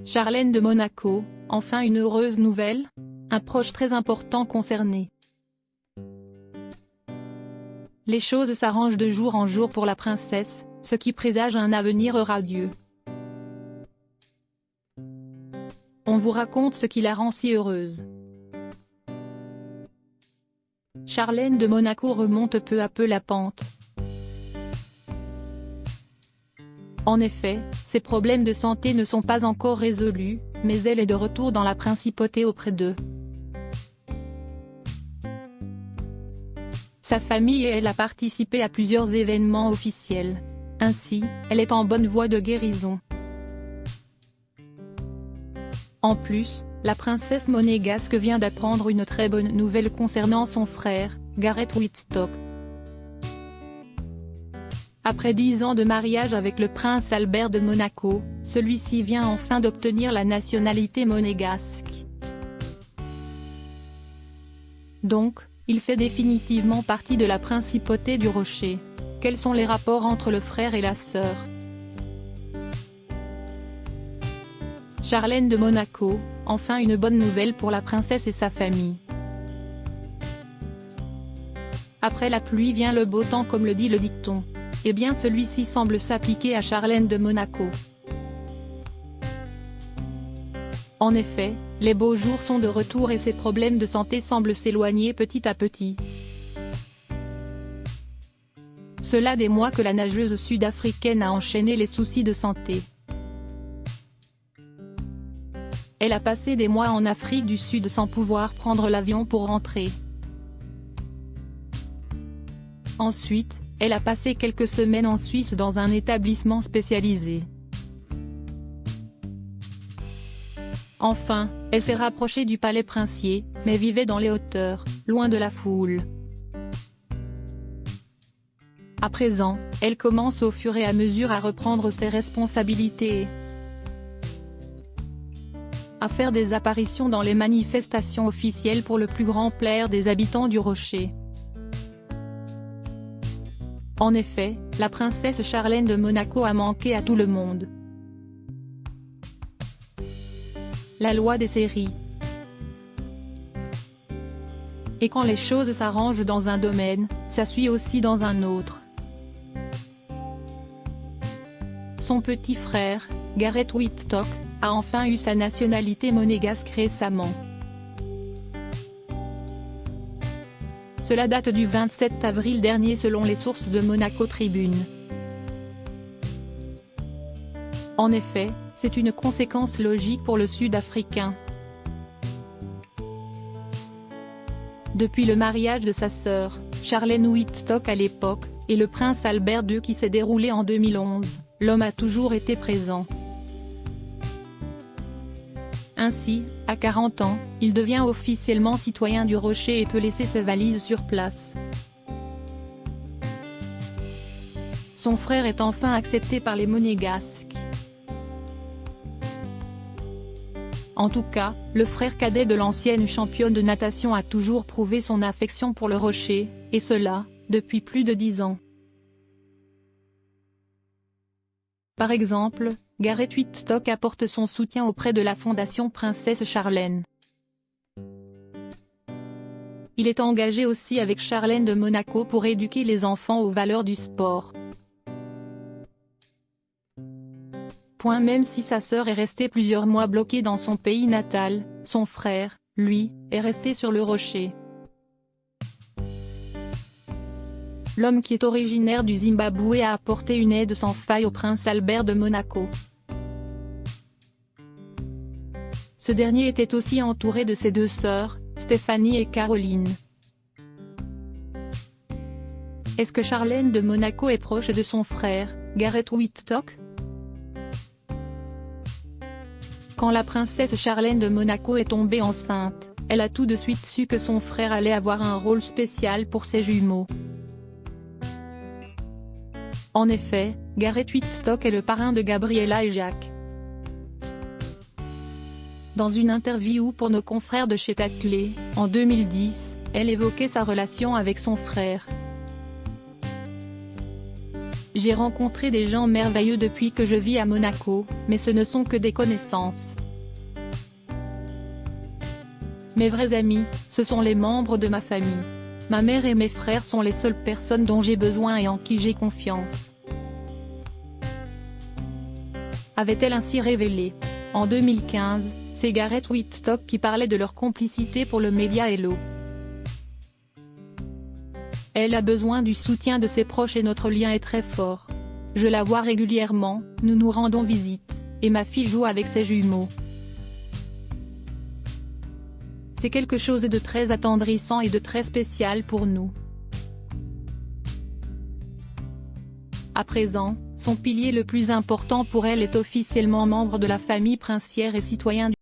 Charlène de Monaco, enfin une heureuse nouvelle? Un proche très important concerné. Les choses s'arrangent de jour en jour pour la princesse, ce qui présage un avenir radieux. On vous raconte ce qui la rend si heureuse. Charlène de Monaco remonte peu à peu la pente. En effet, ses problèmes de santé ne sont pas encore résolus, mais elle est de retour dans la principauté auprès d'eux. Sa famille et elle a participé à plusieurs événements officiels. Ainsi, elle est en bonne voie de guérison. En plus, la princesse monégasque vient d'apprendre une très bonne nouvelle concernant son frère, Gareth Wittstock. Après 10 ans de mariage avec le prince Albert de Monaco, celui-ci vient enfin d'obtenir la nationalité monégasque. Donc, il fait définitivement partie de la principauté du Rocher. Quels sont les rapports entre le frère et la sœur? Charlène de Monaco, enfin une bonne nouvelle pour la princesse et sa famille. Après la pluie vient le beau temps comme le dit le dicton. Eh bien celui-ci semble s'appliquer à Charlène de Monaco. En effet, les beaux jours sont de retour et ses problèmes de santé semblent s'éloigner petit à petit. Cela des mois que la nageuse sud-africaine a enchaîné les soucis de santé. Elle a passé des mois en Afrique du Sud sans pouvoir prendre l'avion pour rentrer. Ensuite, elle a passé quelques semaines en Suisse dans un établissement spécialisé. Enfin, elle s'est rapprochée du palais princier, mais vivait dans les hauteurs, loin de la foule. À présent, elle commence au fur et à mesure à reprendre ses responsabilités et à faire des apparitions dans les manifestations officielles pour le plus grand plaisir des habitants du Rocher. En effet, la princesse Charlène de Monaco a manqué à tout le monde. La loi des séries. Et quand les choses s'arrangent dans un domaine, ça suit aussi dans un autre. Son petit frère, Gareth Wittstock, a enfin eu sa nationalité monégasque récemment. Cela date du 27 avril dernier selon les sources de Monaco Tribune. En effet, c'est une conséquence logique pour le Sud-Africain. Depuis le mariage de sa sœur, Charlène Wittstock à l'époque, et le prince Albert II qui s'est déroulé en 2011, l'homme a toujours été présent. Ainsi, à 40 ans, il devient officiellement citoyen du Rocher et peut laisser ses valises sur place. Son frère est enfin accepté par les Monégasques. En tout cas, le frère cadet de l'ancienne championne de natation a toujours prouvé son affection pour le Rocher, et cela, depuis plus de 10 ans. Par exemple, Gareth Wittstock apporte son soutien auprès de la Fondation Princesse Charlène. Il est engagé aussi avec Charlène de Monaco pour éduquer les enfants aux valeurs du sport. Même si sa sœur est restée plusieurs mois bloquée dans son pays natal, son frère, lui, est resté sur le Rocher. L'homme qui est originaire du Zimbabwe a apporté une aide sans faille au prince Albert de Monaco. Ce dernier était aussi entouré de ses deux sœurs, Stéphanie et Caroline. Est-ce que Charlène de Monaco est proche de son frère, Gareth Wittstock? Quand la princesse Charlène de Monaco est tombée enceinte, elle a tout de suite su que son frère allait avoir un rôle spécial pour ses jumeaux. En effet, Gareth Wittstock est le parrain de Gabriella et Jacques. Dans une interview pour nos confrères de chez Taclé, en 2010, elle évoquait sa relation avec son frère. J'ai rencontré des gens merveilleux depuis que je vis à Monaco, mais ce ne sont que des connaissances. Mes vrais amis, ce sont les membres de ma famille. Ma mère et mes frères sont les seules personnes dont j'ai besoin et en qui j'ai confiance. Avait-elle ainsi révélé, en 2015, c'est Gareth Wittstock qui parlait de leur complicité pour le média Hello. Elle a besoin du soutien de ses proches et notre lien est très fort. Je la vois régulièrement, nous nous rendons visite, et ma fille joue avec ses jumeaux. C'est quelque chose de très attendrissant et de très spécial pour nous. À présent, son pilier le plus important pour elle est officiellement membre de la famille princière et citoyen du